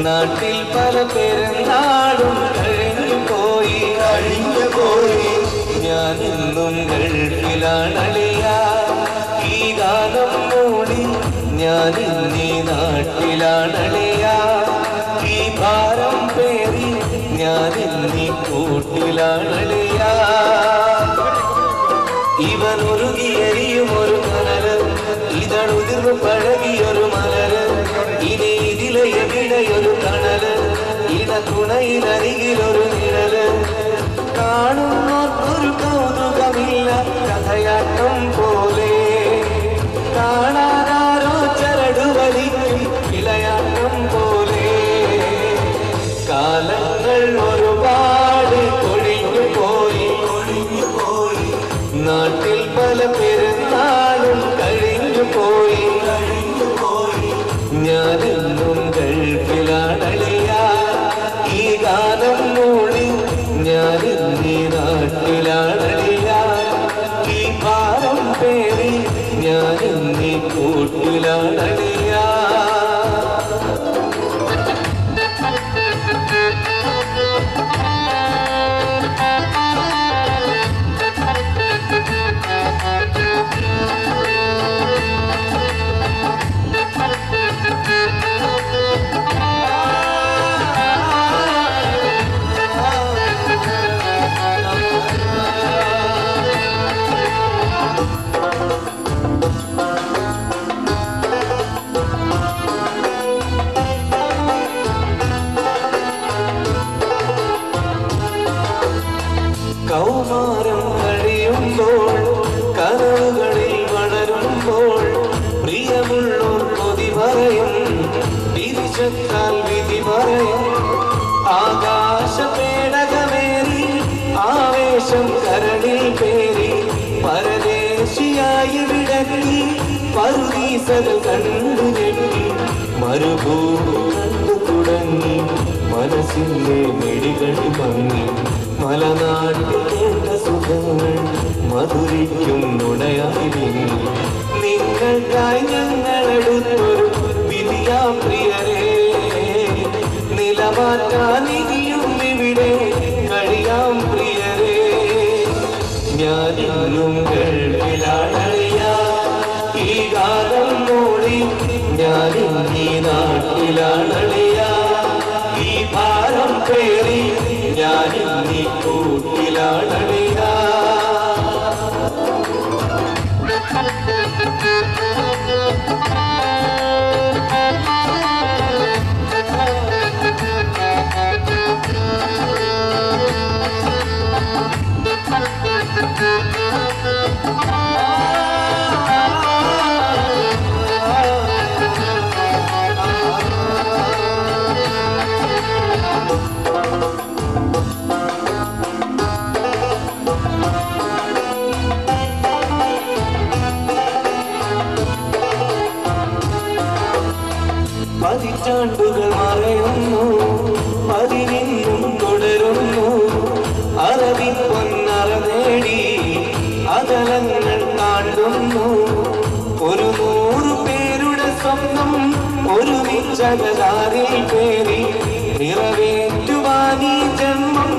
നാട്ടിൽ പല പെരുന്നാളും കഴിഞ്ഞു പോയി ഞാൻ ഇന്നും ഗൾഫിലാണളിയ ഈ ഗാനം മൂടി ഞാൻ ഇന്നീ നാട്ടിലാണളിയ ഈ ഭാരം പേറി ഞാൻ ഇന്നീ കൂട്ടിലാണളിയ ഇവൻ ഒരുകിയെരിയും ഒരു കനല് ഇതളുതിർന്നു പഴകിയൊരു മലര് ഇനി ഇതിലെ എവിടെയൊരു കണല് ഇട തുണയിലരികിലൊരു നിഴല് കാണുന്നോർക്കൊരു കൗതുകമില്ല കഥയാട്ടം പോലെ കാണാനാരോ ചരടു വലിക്കും വിളയാട്ടം പോലെ കാലങ്ങൾ ഒരുപാട് കൊഴിഞ്ഞു പോയി നാട്ടിൽ പല പെരുന്നാളും കഴിഞ്ഞു പോയി ഞാനെന്നും ഗൾഫിലാണളിയ ഈ ഗാനം മൂടി ഞാനിന്നീ നാട്ടിലാണളിയ ഈ ഭാരം പേറി ഞാനിന്നീ കൂട്ടിലാണളിയ കൗമാരം കഴിയുമ്പോൾ കനവുകളിൽ വളരുമ്പോൾ പ്രിയമുള്ളോർ കൊതി പറയും തിരിച്ചെത്താൽ വിധി പറയും ആകാശ പേടകമേറി ആവേശം കരളിൽ പേറി പരദേശിയായി വിടക്കി പറുദീസകൾ കണ്ടു ഞെട്ടി മരുഭൂമി കണ്ടു തുടങ്ങി മനസ്സിന്റെ മെടികൾ മങ്ങി മലനാട്ടിലേണ്ട സുഖങ്ങൾ മധുരിക്കും നുണയായി നിങ്ങൾക്കായി ഞങ്ങളെടുത്തൊരു വിധിയാ പ്രിയരേ നിലമാറ്റാൻ ഇനിയും ഇവിടെ കഴിയാം പ്രിയരേ ഞാനിന്നും ഗൾഫിലാണളിയ ഈ ഗാനം മൂടി ഞാനിന്നീ നാട്ടിലാണളിയ ഈ ഭാരം പേറി ഞാനിന്നീ കൂട്ടിലാണളിയ പതിറ്റാണ്ടുകൾ മറയുന്നു പതിനിന്നും തുടരുന്നു അറബി പൊന്നറ നേടി അകലങ്ങൾ താണ്ടുന്നു ഒരു 100 പേരുടെ സ്വന്തം ഒരുമിച്ചകലാറിൽ പേറി നിറവേറ്റുവാനീ ജന്മം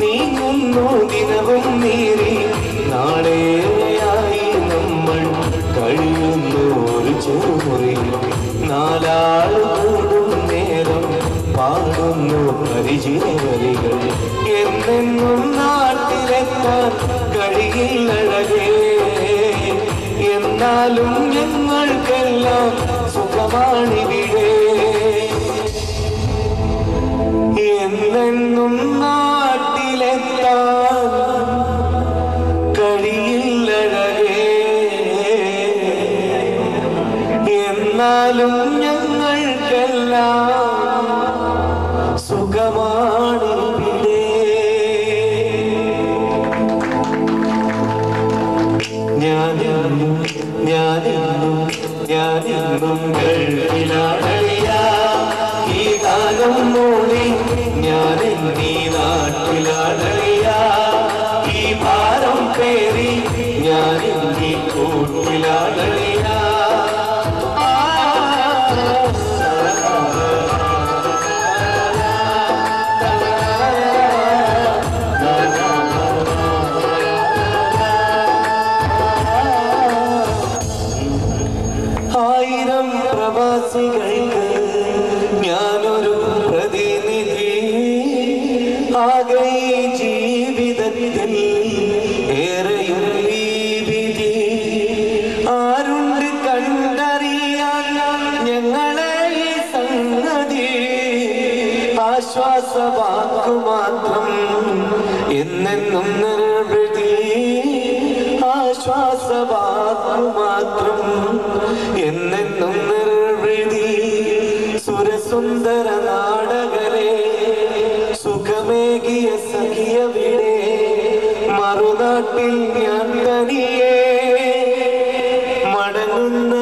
നീങ്ങുന്നു ദിനവും നീറി നാളെയായി നമ്മൾ കഴിയുന്നു ഒരു ചെറുമുറി നാലാള് കൂടും നേരം പാടുന്നു പരിചയവരികൾ എന്നെന്നും നാട്ടിലെത്താൻ കഴിയില്ലഴകേ എന്നാലും ഞങ്ങൾക്കെല്ലാം സുഖമാണിവിടെ എന്നെന്നും നാട്ടിലെത്താൻ കഴിയില്ലഴകേ എന്നാലും ഞങ്ങൾക്കെല്ലാം സുഖമാണിവിടെ ഞാനെന്നും ഗൾഫിലാണളിയ ഈ ഗാനം മൂടി ഞാനെന്നീ നാട്ടിലാണളിയ ഈ ഭാരം പേറി ഞാനെന്നീ കൂട്ടിലാണളിയ നിനക്ക് ഞാനൊരു പ്രതിനിധി. ആകെ ജീവിതത്തിൽ ഏറെയും ഈ വിധി ആരുണ്ട് കണ്ടറിയാൻ ഞങ്ങളെ ഈ സംഗതി. ആശ്വാസവാക്കു മാത്രം എന്നെന്നും നിർവൃതി. ആശ്വാസവാക്കു മാത്രം എന്നെന്നും നിർവൃതി. സുരസുന്ദര നാടകരെ സുഖമേകിയ സഖിയവിടെ മറുനാട്ടിൽ ഞാൻ തനിയേ മടങ്ങുന്ന